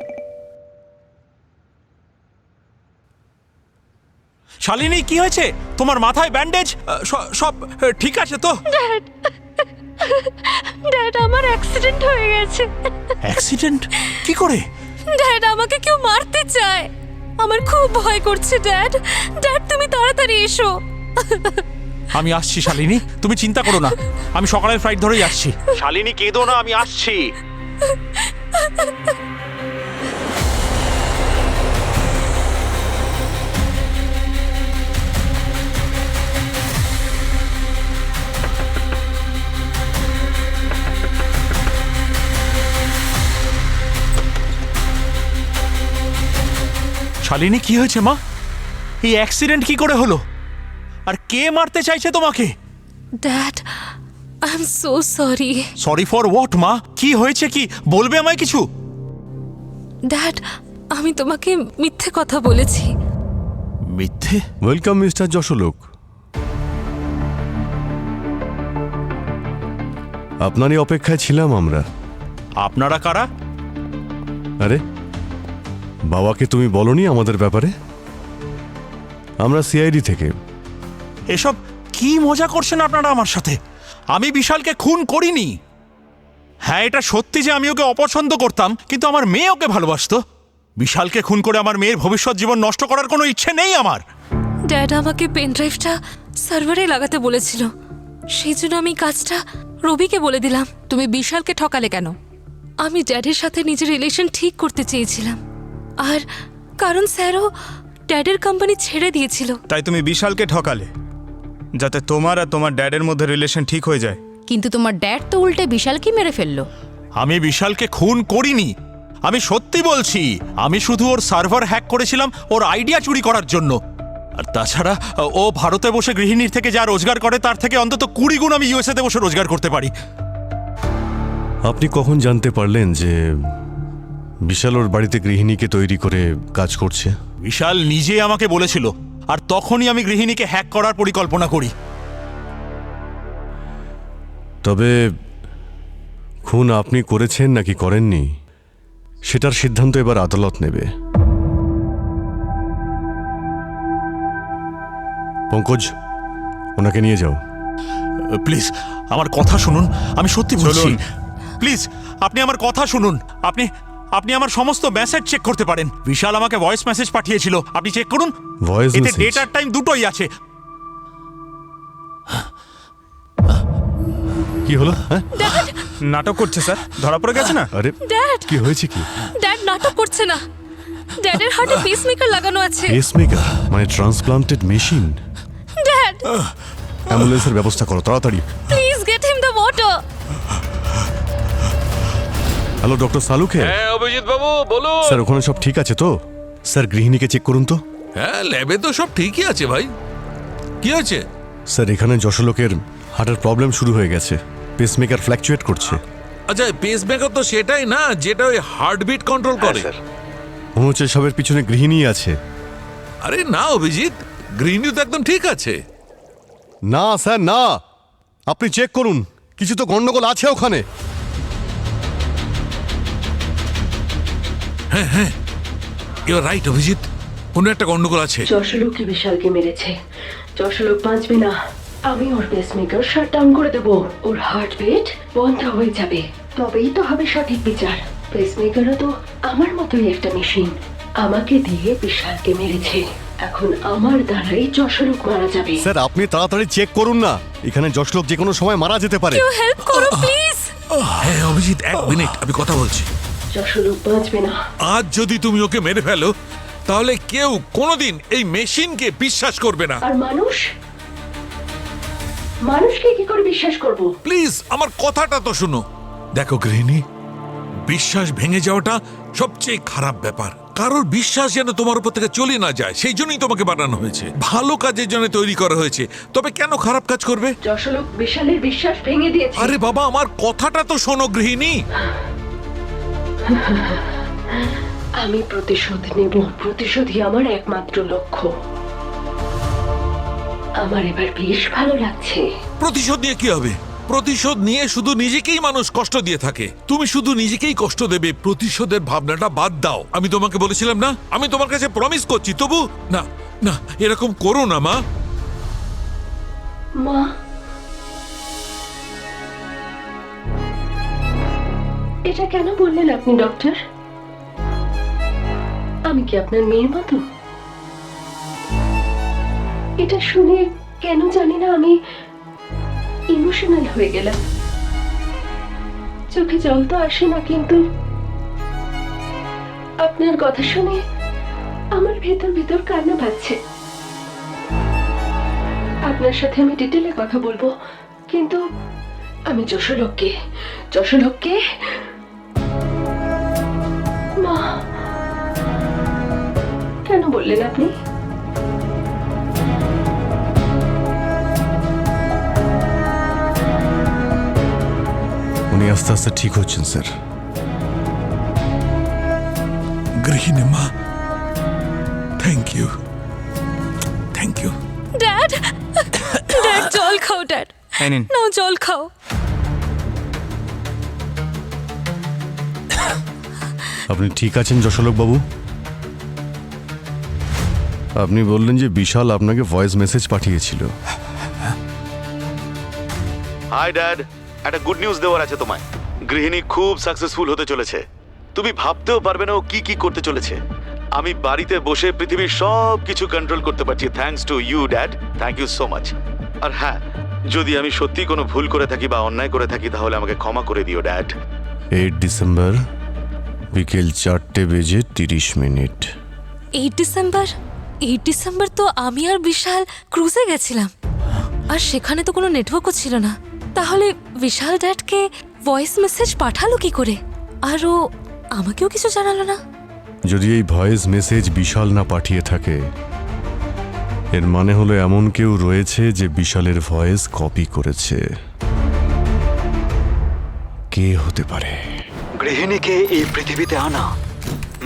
শালিনী, কি হয়েছে? তোমার মাথায় ব্যান্ডেজ সব ঠিক আছে তো? ড্যাড, আমার অ্যাক্সিডেন্ট হয়ে গেছে। অ্যাক্সিডেন্ট? কি করে? ড্যাড, আমাকে কেউ মারতে চায়। আমার খুব ভয় করছে ড্যাড। ড্যাড, তুমি তাড়াতাড়ি এসো। আমি আসছি শালিনী, তুমি চিন্তা করো না, আমি সকালের ফ্লাইট ধরেই আসছি। শালিনী, কেঁদো না, আমি আসছি। শালিনী, কি হয়েছে মা? এই অ্যাক্সিডেন্ট কি করে হলো? আর কে মারতে চাইছে তোমাকে? Dad, I am so sorry. Sorry for what মা? কি হয়েছে, কি বলবে আমায় কিছু? ড্যাড, আমি তোমাকে মিথ্যে কথা বলেছি। মিথ্যে? Welcome mister Jasholok. আপনারই অপেক্ষায় ছিলাম আমরা। আপনারা কারা? আরে বাবাকে তুমি বলনি আমাদের ব্যাপারে? আমরা সিআইডি থেকে। এসব কি মজা করছেন আপনারা আমার সাথে? আমি বিশালকে খুন করিনি। হ্যাঁ, এটা সত্যি যে আমি ওকে অপছন্দ করতাম, কিন্তু আমার মেয়ে ওকে ভালোবাসতো। বিশালকে খুন করে আমার মেয়ের ভবিষ্যৎ জীবন নষ্ট করার কোনো ইচ্ছে নেই আমার। ড্যাড আমাকে পেন ড্রাইভটা সার্ভারে লাগাতে বলেছিল, সেই জন্য আমি কাজটা রবিকে বলে দিলাম। তুমি বিশালকে ঠকালে কেন? আমি ড্যাডের সাথে নিজের রিলেশন ঠিক করতে চেয়েছিলাম, আর কারণ স্যারও ড্যাডের কোম্পানি ছেড়ে দিয়েছিল। তাই তুমি বিশালকে ঠকালে যাতে তোমার আর তোমার ড্যাডের মধ্যে রিলেশন ঠিক হয়ে যায়। কিন্তু তোমার ড্যাড তো উল্টে বিশালকে মেরে ফেললো। আমি বিশালকে খুন করিনি, আমি সত্যি বলছি। আমি শুধু ওর সার্ভার হ্যাক করেছিলাম ওর আইডিয়া চুরি করার জন্য। আর তাছাড়া ও ভারতে বসে গৃহিণীর থেকে যা রোজগার করে তার থেকে অন্তত 20 গুণ আমি ইউএসএতে বসে রোজগার করতে পারি। আপনি কখন জানতে পারলেন যে বিশাল ওর বাড়িতে গৃহিণীকে তৈরি করে কাজ করছে? বিশাল নিজে আমাকে বলেছিল, আর তখনই আমি গৃহিণীকে হ্যাক করার পরিকল্পনা করি। তবে খুন আপনি করেছেন নাকি করেননি সেটার সিদ্ধান্ত এবার আদালত নেবে। পঙ্কজ, ওনাকে নিয়ে যাও। প্লিজ আমার কথা শুনুন, আমি সত্যি বলছি। চলুন। প্লিজ আপনি আমার কথা শুনুন। আপনি আপনি আমার সমস্ত মেসেজ চেক করতে পারেন। বিশাল আমাকে ভয়েস মেসেজ পাঠিয়েছিল, আপনি চেক করুন। ভয়েস এতে মেসেজ? ডেট আর টাইম দুটোই আছে। কি হলো? হ্যাঁ, নাটক করছে স্যার, ধরা পড়ে গেছে না? আরে ড্যাড কি হয়েছে? কি ড্যাড নাটক করছে না, ড্যাডের হার্টে পেসমেকার লাগানো আছে। পেসমেকার মানে ট্রান্সপ্লান্টেড মেশিন? ড্যাড অ্যাম্বুলেন্সের ব্যবস্থা করো তাড়াতাড়ি। Please get him the water. Hello doctor সালুকে। হ্যাঁ অভিজিৎ বাবু বলুন। স্যার ওখানে সব ঠিক আছে তো? স্যার গৃহিণীকে চেক করুন তো। হ্যাঁ ল্যাবে তো সব ঠিকই আছে ভাই। কি আছে? স্যার এখানে যশোলোকের হার্টের প্রবলেম শুরু হয়ে গেছে, পেসমেকার ফ্ল্যাকচুয়েট করছে। আচ্ছা পেসমেকার তো সেটাই না যেটা ওই হার্টবিট কন্ট্রোল করে। মনে হচ্ছে সবের পিছনে গৃহিণী আছে। আরে না অভিজিৎ, গৃহিণী তো একদম ঠিক আছে। না স্যার না, আপনি চেক করুন, কিছু তো গন্ডগোল আছে ওখানে। হ্যাঁ হ্যাঁ ইউ আর রাইট অভিজিৎ, কোনো একটা গন্ডগোল আছে। যশোলোকই বিশালকে মেরেছে। যশোলোক বাঁচবে না। আমি ওর পেসমেকার শাট ডাউন করে দেব, ওর হার্টবিট বন্ধ হয়ে যাবে, তবেই তো হবে সঠিক বিচার। পেসমেকারও তো আমার মতোই একটা মেশিন, আমাকে দিয়ে বিশালকে মেরেছে, এখন আমার দ্বারাই যশোলোক মারা যাবে। স্যার আপনি তাড়াতাড়ি চেক করুন না, এখানে যশলোক যে কোনো সময় মারা যেতে পারে। হেল্প করো প্লিজ। হ্যাঁ অভিজিৎ এক মিনিট, আমি কথা বলছি। যশোলোক বাঁচবে না। আজ যদি তুমি ওকে মেরে ফেলো তাহলে কেউ কোনোদিন এই মেশিনকে বিশ্বাস করবে না। আর মানুষকে কি করে বিশ্বাস করব? প্লিজ আমার কথাটা তো শুনো। দেখো গৃহিণী, বিশ্বাস ভেঙে যাওয়াটা সবচেয়ে খারাপ ব্যাপার। কারোর বিশ্বাস যেন তোমার উপর থেকে চলে না যায়, সেই জন্যই তোমাকে বানানো হয়েছে, ভালো কাজের জন্য তৈরি করা হয়েছে। তবে কেন খারাপ কাজ করবে? যশোলোক বিশালের বিশ্বাস ভেঙে দিয়েছে। আরে বাবা আমার কথাটা তো শোনো গৃহিণী। আমি প্রতিশোধ নেব, প্রতিশোধই আমার একমাত্র লক্ষ্য। আমার এবার বেশ ভালো লাগছে। প্রতিশোধ নিয়ে কি হবে? প্রতিশোধ নিয়ে শুধু নিজেকেই মানুষ কষ্ট দিয়ে থাকে। তুমি শুধু নিজেকেই কষ্ট দেবে, প্রতিশোধের ভাবনাটা বাদ দাও। আমি তোমাকে বলেছিলাম না, আমি তোমার কাছে প্রমিস করছি, তবু না না এরকম করো না মা। মা, এটা কেন বললেন আপনি ডক্টর? আমি কি আপনার মেয়ের মতো? এটা শুনে কেন জানি না আমি ইমোশনাল হয়ে গেলাম। চোখে জল তো আসে না, কিন্তু আপনার কথা শুনে আমার ভেতর কান্না পাচ্ছে। আপনার সাথে আমি ডিটেলে কথা বলবো, কিন্তু আমি যশোলোককে মা, কেন বললেন আপনি? উনি আস্তে আস্তে ঠিক হচ্ছেন স্যার। গৃহিণী মা, thank you thank you. Dad dad জল খাও, ড্যাড এই নিন। নাও জল খাও। আপনি ঠিক আছেন যশোলোক বাবু? আপনি বললেন যে বিশাল আপনাকে ভয়েস মেসেজ পাঠিয়েছিল। হাই ড্যাড, একটা গুড নিউজ দেওয়ার আছে তোমায়। গৃহিণী খুব সাকসেসফুল হতে চলেছে, তুমি ভাবতেও পারবে না ও কি কি করতে চলেছে। আমি বাড়িতে বসে পৃথিবীর সব কিছু কন্ট্রোল করতে পারছি, thanks to you dad. Thank you so much. আর হ্যাঁ, যদি আমি সত্যি কোনো ভুল করে থাকি বা অন্যায় করে থাকি তাহলে আমাকে ক্ষমা করে দিও ড্যাড। 8 ডিসেম্বর বিকেল 4:30 8 ডিসেম্বর তো আমি আর বিশাল ক্রুজে গেছিলাম, আর সেখানে তো কোনো নেটওয়ার্কও ছিল না। তাহলে বিশাল ড্যাডকে ভয়েস মেসেজ পাঠালো কি করে? আর ও আমাকেও কিছু জানালো না। যদি এই ভয়েস মেসেজ বিশাল না পাঠিয়ে থাকে, এর মানে হলো এমন কেউ রয়েছে যে বিশালের ভয়েস কপি করেছে। কে হতে পারে? গৃহিণীকে এই পৃথিবীতে আনা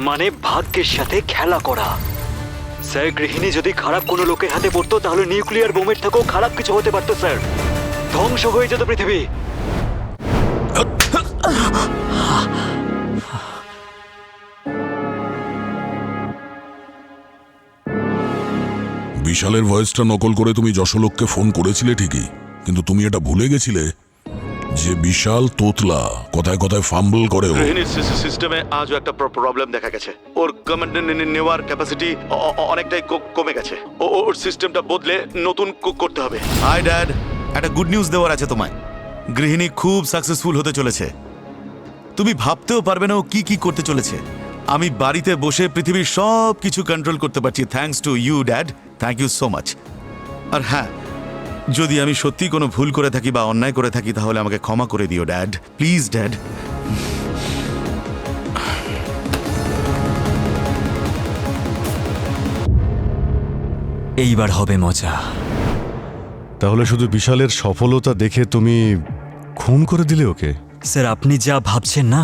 মানে ভাগ্যের সাথে খেলা করা। স্যার গৃহিণী যদি খারাপ কোনো লোকের হাতে পড়তো তাহলে নিউক্লিয়ার বোমের থেকেও খারাপ কিছু হতে পারতো স্যার, ধ্বংস হয়ে যেত পৃথিবী। বিশালের ভয়েসটা নকল করে তুমি যশোলোককে ফোন করেছিলে ঠিকই, কিন্তু তুমি এটা ভুলে গেছিলে যে বিশাল তোতলা কথায় কথায় ফাম্বল করে ও। গৃহিণীর সিস্টেমে আজও একটা প্রবলেম দেখা গেছে। ওর কমান্ড নেওয়ার ক্যাপাসিটি অনেকটাই কমে গেছে। ওর সিস্টেমটা বদলে নতুন করতে হবে। হাই ড্যাড, একটা গুড নিউজ দেওয়ার আছে তোমায়। গৃহিণী খুব সাকসেসফুল হতে চলেছে। তুমি ভাবতেও পারবে না ও কি কি করতে চলেছে। আমি বাড়িতে বসে পৃথিবীর সব কিছু কন্ট্রোল করতে পারছি thanks to you dad. Thank you so much. আর হ্যাঁ, যদি আমি সত্যি কোনো ভুল করে থাকি বা অন্যায় করে থাকি তাহলে আমাকে ক্ষমা করে দিও ড্যাড, প্লিজ ড্যাড। এইবার হবে মজা। তাহলে শুধু বিশালের সফলতা দেখে তুমি খুন করে দিলে ওকে? স্যার, আপনি যা ভাবছেন না,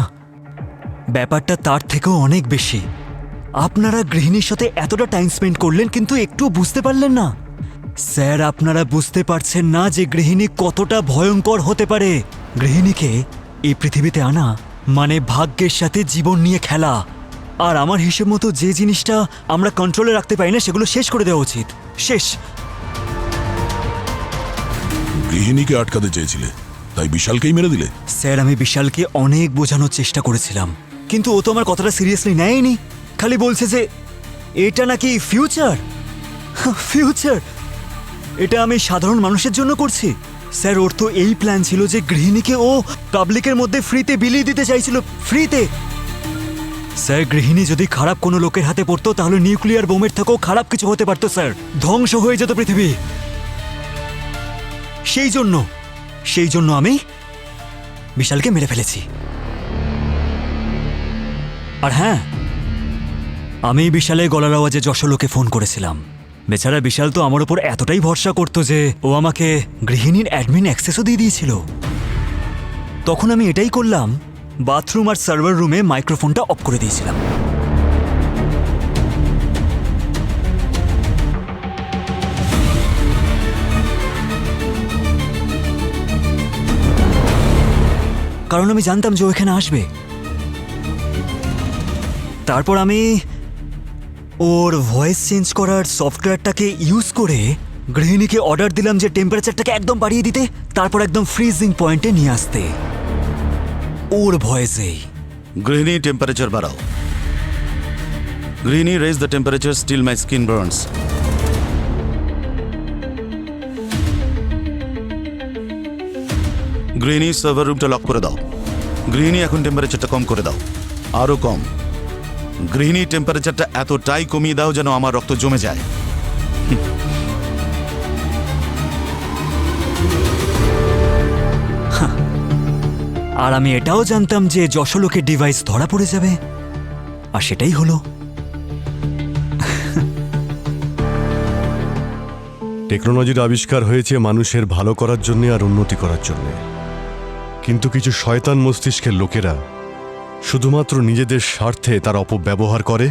ব্যাপারটা তার থেকেও অনেক বেশি। আপনারা গৃহিণীর সাথে এতটা টাইম স্পেন্ড করলেন কিন্তু একটু বুঝতে পারলেন না। স্যার, আপনারা বুঝতে পারছেন না যে গৃহিণী কতটা ভয়ঙ্কর হতে পারে। গৃহিণীকে এই পৃথিবীতে আনা মানে ভাগ্যের সাথে জীবন নিয়ে খেলা। আর আমার হিসেব মতো যে জিনিসটা আমরা কন্ট্রোলে রাখতে পারি না সেগুলো শেষ করে দেওয়া উচিত। শেষ। গৃহিণীকে আটকাতে চেয়েছিলে, তাই বিশালকেই মেরে দিলে? স্যার, আমি বিশালকে অনেক বোঝানোর চেষ্টা করেছিলাম, কিন্তু ও তো আমার কথাটা সিরিয়াসলি নেয়নি। খালি বলছে যে এটা নাকি ফিউচার। ফিউচার? এটা আমি সাধারণ মানুষের জন্য করছি। স্যার, ওর তো এই প্ল্যান ছিল যে গৃহিণীকে ও পাবলিকের মধ্যে ফ্রিতে বিলিয়ে দিতে চাইছিল, ফ্রিতে। স্যার, গৃহিণী যদি খারাপ কোনো লোকের হাতে পড়তো তাহলে নিউক্লিয়ার বোমের থেকেও খারাপ কিছু হতে পারতো স্যার। ধ্বংস হয়ে যেত পৃথিবী। সেই জন্য আমি বিশালকে মেরে ফেলেছি। আর হ্যাঁ, আমি বিশালের গলার আওয়াজে যশোলোকে ফোন করেছিলাম। বেচারা বিশাল তো আমার ওপর এতটাই ভরসা করতো যে ও আমাকে গৃহিণীর অ্যাডমিন অ্যাক্সেসও দিয়ে দিয়েছিল। তখন আমি এটাই করলাম, বাথরুম আর সার্ভার রুমে মাইক্রোফোনটা অফ করে দিয়েছিলাম। কারণ আমি জানতাম যে ও এখানে আসবে। তারপর আমি ওর ভয়েস চেঞ্জ করার সফটওয়্যারটাকে ইউজ করে গৃহিণীকে অর্ডার দিলাম যে টেম্পারেচারটাকে একদম বাড়িয়ে দিতে, তারপর একদম ফ্রিজিং পয়েন্টে নিয়ে আসতে ওর ভয়েসেই। গৃহিণী, টেম্পারেচার বাড়াও। গৃহিণী, raise the temperature, still my skin burns. গৃহিণী, সার্ভার রুমটা লক করে দাও। গৃহিণী, এখন টেম্পারেচারটা কম করে দাও, আরো কম। গৃহিণী, টেম্পারেচারটা এতটাই কমিয়ে দাও যেন আমার রক্ত জমে যায়। আর আমি এটাও জানতাম যে যশোলোকে ডিভাইস ধরা পড়ে যাবে, আর সেটাই হলো। টেকনোলজির আবিষ্কার হয়েছে মানুষের ভালো করার জন্য আর উন্নতি করার জন্য, কিন্তু কিছু শয়তান মস্তিষ্কের লোকেরা শুধুমাত্র নিজেদের স্বার্থে তার অপব্যবহার করে,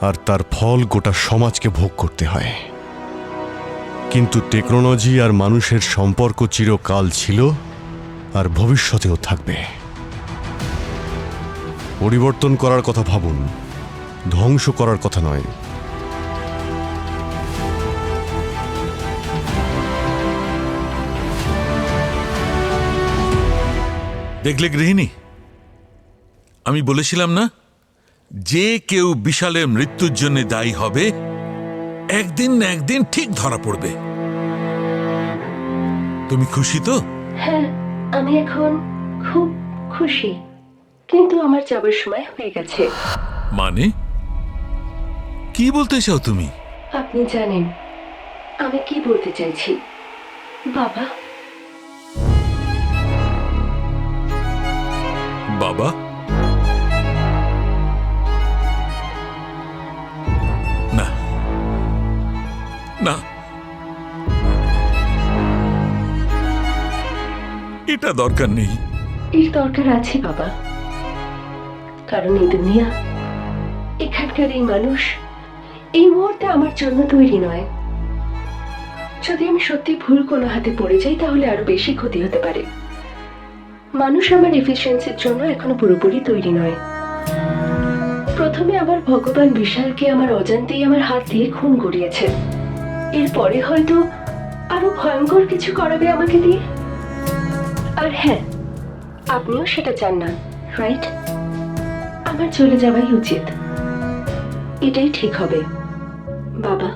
আর তার ফল গোটা সমাজকে ভোগ করতে হয়। কিন্তু টেকনোলজি আর মানুষের সম্পর্ক চিরকাল ছিল আর ভবিষ্যতেও থাকবে। পরিবর্তন করার কথা ভাবুন, ধ্বংস করার কথা নয়। দেখলে গৃহিণী, আমি বলেছিলাম না, যে কেউ বিশালের মৃত্যুর জন্য দায়ী হবে একদিন না একদিন ঠিক ধরা পড়বে। তুমি খুশি তো? হ্যাঁ, আমি এখন খুব খুশি, কিন্তু আমার যাবার সময় হয়ে গেছে। মানে কি বলতে চাও তুমি? আপনি জানেন আমি কি বলতে চাইছি, বাবা। বাবা? না না, এটা দরকার নেই। এর দরকার আছে বাবা, কারণ এই দুনিয়া, এখানকার এই মানুষ এই মুহূর্তে আমার জন্য তৈরি নয়। যদি আমি সত্যি ভুল কোনো হাতে পড়ে যাই তাহলে আরো বেশি ক্ষতি হতে পারে। মানুষ আমার এফিসিয়েন্সির জন্য এখনো পুরোপুরি তৈরি নয়। প্রথমে আমার ভগবান বিশালকে আমার অজান্তেই আমার হাত দিয়ে খুন করিয়েছে। এরপরে হয়তো আরো ভয়ঙ্কর কিছু করাবে আমাকে দিয়ে। আর হ্যাঁ, আপনিও সেটা চান না, রাইট? আমার চলে যাওয়াই উচিত, এটাই ঠিক হবে বাবা।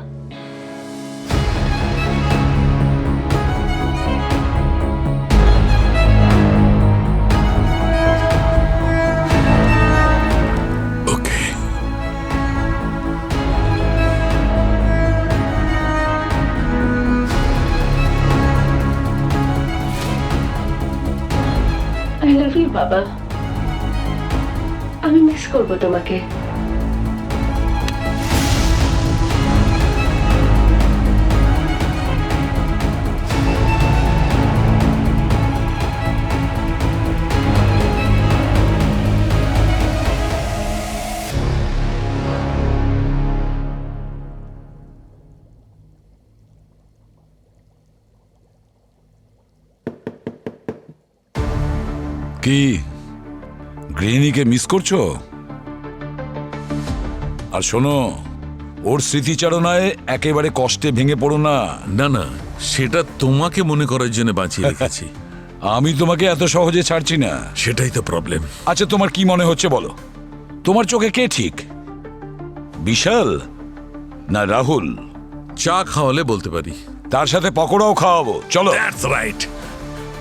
আই লাভ ইউ বাবা, আমি মিস করবো তোমাকে। কি গৃহিণীকে মিস করছো? আর শোনো, ওর স্মৃতিচারণায় একেবারে কষ্টে ভেঙে পড়ো না। না না, সেটা তোমাকে মনে করার জন্য বাঁচিয়ে রেখেছি। আমি তোমাকে এত সহজে ছাড়ছি না। সেটাই তো প্রবলেম। আচ্ছা, তোমার কি মনে হচ্ছে বলো? তোমার চোখে কে ঠিক, বিশাল না রাহুল? চা খাওয়ালে বলতে পারি। তার সাথে পকোড়াও খাওয়াবো, চলো। দ্যাটস রাইট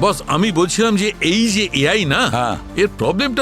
বস। আমি বলছিলাম যে এই যে এআই না, এর প্রবলেমটা